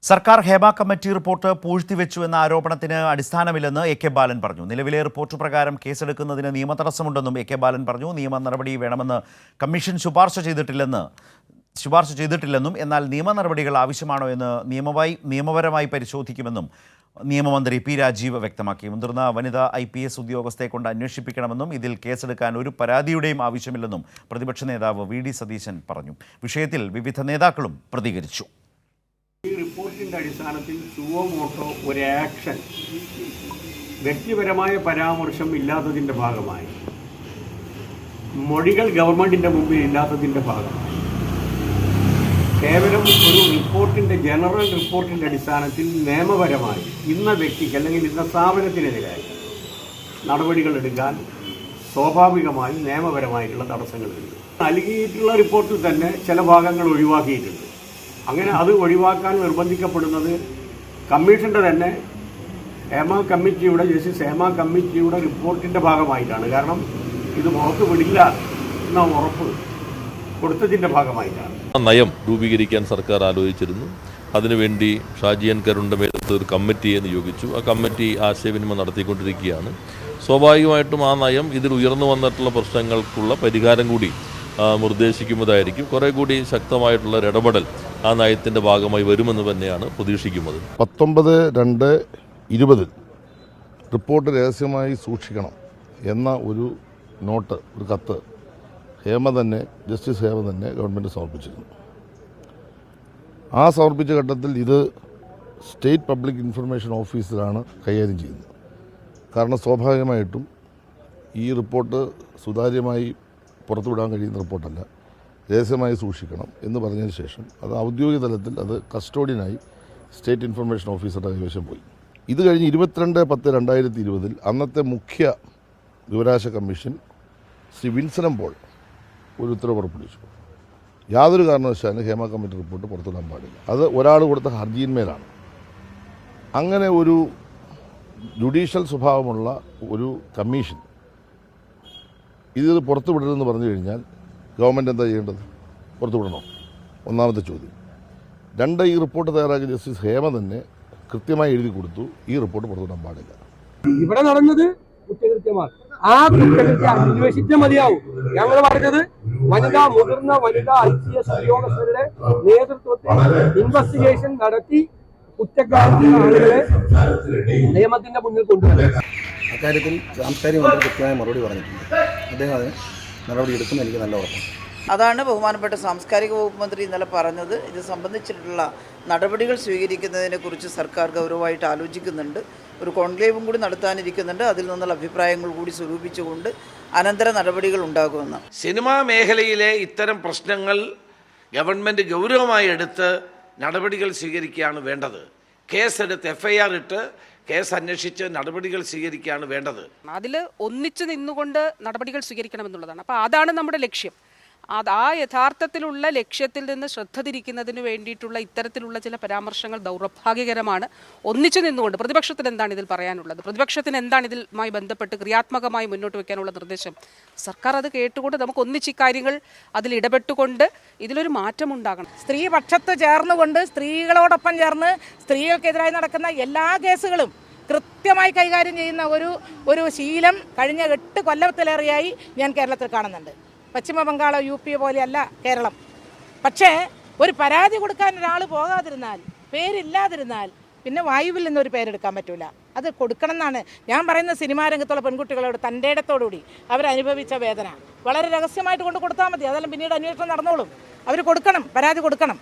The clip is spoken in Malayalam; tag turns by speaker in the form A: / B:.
A: സർക്കാർ ഹേമ കമ്മിറ്റി റിപ്പോർട്ട് പൂഴ്ത്തിവെച്ചു എന്ന ആരോപണത്തിന് അടിസ്ഥാനമില്ലെന്ന് എ.കെ. ബാലൻ പറഞ്ഞു. നിലവിലെ റിപ്പോർട്ട് പ്രകാരം കേസെടുക്കുന്നതിന് നിയമതടസ്സമുണ്ടെന്നും എ.കെ. ബാലൻ പറഞ്ഞു. നിയമ നടപടി വേണമെന്ന് കമ്മീഷൻ ശുപാർശ ചെയ്തിട്ടില്ലെന്നും എന്നാൽ നിയമ നടപടികൾ ആവശ്യമാണോ എന്ന് നിയമപരമായി പരിശോധിക്കുമെന്നും നിയമമന്ത്രി പി രാജീവ് വ്യക്തമാക്കി. മുതിർന്ന വനിതാ IPS ഉദ്യോഗസ്ഥയെ കൊണ്ട് അന്വേഷിപ്പിക്കണമെന്നും ഇതിൽ കേസെടുക്കാൻ ഒരു പരാതിയുടെയും ആവശ്യമില്ലെന്നും പ്രതിപക്ഷ നേതാവ് VD സതീശൻ പറഞ്ഞു. വിഷയത്തിൽ വിവിധ നേതാക്കളും പ്രതികരിച്ചു.
B: ഈ റിപ്പോർട്ടിൻ്റെ അടിസ്ഥാനത്തിൽ സുവോ മോട്ടോ ഒരു ആക്ഷൻ വ്യക്തിപരമായ പരാമർശം ഇല്ലാത്തതിൻ്റെ ഭാഗമായി, മൊഴികൾ ഗവൺമെൻറ്റിൻ്റെ മുമ്പിൽ ഇല്ലാത്തതിൻ്റെ ഭാഗമായി, കേവലം ഒരു റിപ്പോർട്ടിൻ്റെ ജനറൽ റിപ്പോർട്ടിൻ്റെ അടിസ്ഥാനത്തിൽ നിയമപരമായി ഇന്ന വ്യക്തിക്ക് അല്ലെങ്കിൽ ഇന്ന സ്ഥാപനത്തിനെതിരായി നടപടികൾ എടുക്കാൻ സ്വാഭാവികമായി നിയമപരമായിട്ടുള്ള തടസ്സങ്ങളുണ്ട്. നൽകിയിട്ടുള്ള റിപ്പോർട്ടിൽ തന്നെ ചില ഭാഗങ്ങൾ ഒഴിവാക്കിയിട്ടുണ്ട്. അങ്ങനെ അത് ഒഴിവാക്കാൻ നിർബന്ധിക്കപ്പെടുന്നത് കമ്മീഷൻ്റെ തന്നെ ജസ്റ്റിസ് ഹേമ കമ്മിറ്റിയുടെ റിപ്പോർട്ടിൻ്റെ ഭാഗമായിട്ടാണ്. കാരണം ഇത് പുറത്ത് വിടില്ല എന്ന ഉറപ്പ് കൊടുത്തതിൻ്റെ ഭാഗമായിട്ടാണ്.
C: നയം രൂപീകരിക്കാൻ സർക്കാർ ആലോചിച്ചിരുന്നു. അതിനുവേണ്ടി ഷാജി എൻ കരുണിൻ്റെ നേതൃത്വത്തിൽ ഒരു കമ്മിറ്റിയെ നിയോഗിച്ചു. ആ കമ്മിറ്റി ആശയവിനിമയം നടത്തിക്കൊണ്ടിരിക്കുകയാണ്. സ്വാഭാവികമായിട്ടും ആ നയം ഇതിൽ ഉയർന്നു വന്നിട്ടുള്ള പ്രശ്നങ്ങൾക്കുള്ള പരിഹാരം കൂടി നിർദ്ദേശിക്കുന്നതായിരിക്കും. കുറേ കൂടി ശക്തമായിട്ടുള്ള ഇടപെടൽ ആ നയത്തിൻ്റെ ഭാഗമായി വരുമെന്ന് തന്നെയാണ് പ്രതീക്ഷിക്കുന്നത്.
D: 19/2/20 റിപ്പോർട്ട് രഹസ്യമായി സൂക്ഷിക്കണം എന്ന ഒരു നോട്ട്, ഒരു കത്ത് ജസ്റ്റിസ് ഹേമ തന്നെ ഗവൺമെൻറ് സമർപ്പിച്ചിരുന്നു. ആ സമർപ്പിച്ച ഘട്ടത്തിൽ ഇത് സ്റ്റേറ്റ് പബ്ലിക് ഇൻഫർമേഷൻ ഓഫീസറാണ് കൈകാര്യം ചെയ്യുന്നത്. കാരണം സ്വാഭാവികമായിട്ടും ഈ റിപ്പോർട്ട് സുതാര്യമായി പുറത്തുവിടാൻ കഴിയുന്ന റിപ്പോർട്ടല്ല, രഹസ്യമായി സൂക്ഷിക്കണം എന്ന് പറഞ്ഞതിന് ശേഷം അത് ഔദ്യോഗിക തലത്തിൽ അത് കസ്റ്റോഡിയനായി സ്റ്റേറ്റ് ഇൻഫർമേഷൻ ഓഫീസറുടെ കൈവശം പോയി. ഇത് കഴിഞ്ഞ് 22/10/2020 അന്നത്തെ മുഖ്യ വിവരാവകാശ കമ്മീഷൻ ശ്രീ വിൻസനം പോൾ ഒരു ഉത്തരവ് പുറപ്പെടുവിച്ചു. യാതൊരു കാരണവശാലും ഹേമ കമ്മിറ്റി റിപ്പോർട്ട് പുറത്തുവിടാൻ പാടില്ല. അത് ഒരാൾ കൊടുത്ത ഹർജിയിന്മേലാണ്. അങ്ങനെ ഒരു ജുഡീഷ്യൽ സ്വഭാവമുള്ള ഒരു കമ്മീഷൻ ഇത് പുറത്തുവിടരുതെന്ന് പറഞ്ഞു കഴിഞ്ഞാൽ ഗവൺമെൻറ് എന്താ ചെയ്യേണ്ടത്? പുറത്തുവിടണോ? ഒന്നാമത്തെ ചോദ്യം. ഈ റിപ്പോർട്ട് തയ്യാറാക്കിയ ജസ്റ്റിസ് ഹേമ തന്നെ കൃത്യമായി എഴുതി കൊടുത്തു, ഈ റിപ്പോർട്ട് പുറത്തുവിടാൻ പാടില്ല.
E: ഇവിടെ നടന്നത് കുറ്റകൃത്യമാണ്. ആ കുറ്റകൃത്യം അന്വേഷിച്ചേ മതിയാവും. ഞങ്ങൾ പറഞ്ഞത് മുതിർന്ന വനിതാ IPS ഉദ്യോഗസ്ഥരുടെ നേതൃത്വത്തിൽ ഇൻവെസ്റ്റിഗേഷൻ നടത്തി കുറ്റക്കാരായ ആളുകളെ നിയമത്തിന്റെ മുന്നിൽ കൊണ്ടുവരും.
F: അക്കാര്യത്തിൽ സാംസ്കാരിക മന്ത്രി കൃത്യമായ മറുപടി പറഞ്ഞിട്ടുണ്ട്. അദ്ദേഹം അതിന് നടപടിയെടുക്കുമെന്ന് എനിക്ക് നല്ല ഉറപ്പുണ്ട്.
G: അതാണ് ബഹുമാനപ്പെട്ട സാംസ്കാരിക വകുപ്പ് മന്ത്രി ഇന്നലെ പറഞ്ഞത്. ഇത് സംബന്ധിച്ചിട്ടുള്ള നടപടികൾ സ്വീകരിക്കുന്നതിനെക്കുറിച്ച് സർക്കാർ ഗൗരവമായിട്ട് ആലോചിക്കുന്നുണ്ട്. ഒരു കോൺക്ലേവും കൂടി നടത്താനിരിക്കുന്നുണ്ട്. അതിൽ നിന്നുള്ള അഭിപ്രായങ്ങൾ കൂടി സ്വരൂപിച്ചുകൊണ്ട് അനന്തര നടപടികൾ ഉണ്ടാകുമെന്ന്.
H: സിനിമാ മേഖലയിലെ ഇത്തരം പ്രശ്നങ്ങൾ ഗവൺമെൻറ് ഗൗരവമായി എടുത്ത് നടപടികൾ സ്വീകരിക്കുകയാണ് വേണ്ടത്. കേസെടുത്ത് FIR ഇട്ട് കേസ് അന്വേഷിച്ച് നടപടികൾ സ്വീകരിക്കുകയാണ് വേണ്ടത്.
I: അതിൽ ഒന്നിച്ചു നിന്നുകൊണ്ട് നടപടികൾ സ്വീകരിക്കണമെന്നുള്ളതാണ്. അപ്പോൾ അതാണ് നമ്മുടെ ലക്ഷ്യം. ആ യഥാർത്ഥത്തിലുള്ള ലക്ഷ്യത്തിൽ നിന്ന് ശ്രദ്ധ തിരിക്കുന്നതിന് വേണ്ടിയിട്ടുള്ള ഇത്തരത്തിലുള്ള ചില പരാമർശങ്ങൾ ദൗർഭാഗ്യകരമാണ്. ഒന്നിച്ചു നിന്നുകൊണ്ട് പ്രതിപക്ഷത്തിന് എന്താണ് ഇതിൽ പറയാനുള്ളത്? പ്രതിപക്ഷത്തിന് എന്താണ് ഇതിലുമായി ബന്ധപ്പെട്ട് ക്രിയാത്മകമായി മുന്നോട്ട് വയ്ക്കാനുള്ള നിർദ്ദേശം? സർക്കാർ അത് കേട്ടുകൊണ്ട് നമുക്ക് ഒന്നിച്ച് ഇക്കാര്യങ്ങൾ അതിൽ ഇടപെട്ടുകൊണ്ട് ഇതിലൊരു മാറ്റം ഉണ്ടാകണം.
J: സ്ത്രീപക്ഷത്ത് ചേർന്നുകൊണ്ട് സ്ത്രീകളോടൊപ്പം ചേർന്ന് സ്ത്രീകൾക്കെതിരായി നടക്കുന്ന എല്ലാ കേസുകളും കൃത്യമായി കൈകാര്യം ചെയ്യുന്ന ഒരു ശീലം കഴിഞ്ഞ 8 കൊല്ലത്തിലേറെയായി ഞാൻ കേരളത്തിൽ കാണുന്നുണ്ട്. പശ്ചിമ ബംഗാളോ UP പോലെയല്ല കേരളം. പക്ഷേ ഒരു പരാതി കൊടുക്കാൻ ഒരാൾ പോകാതിരുന്നാൽ, പേരില്ലാതിരുന്നാൽ പിന്നെ വായുവിൽ നിന്നൊരു പേരെടുക്കാൻ പറ്റൂല. അത് കൊടുക്കണം എന്നാണ് ഞാൻ പറയുന്നത്. സിനിമാ രംഗത്തുള്ള പെൺകുട്ടികളോട് തൻ്റെ ഇടത്തോടുകൂടി അവരനുഭവിച്ച വേദന വളരെ രഹസ്യമായിട്ട് കൊണ്ട് കൊടുത്താൽ മതി. അതെല്ലാം പിന്നീട് അന്വേഷണം നടന്നോളും. അവർ കൊടുക്കണം, പരാതി കൊടുക്കണം.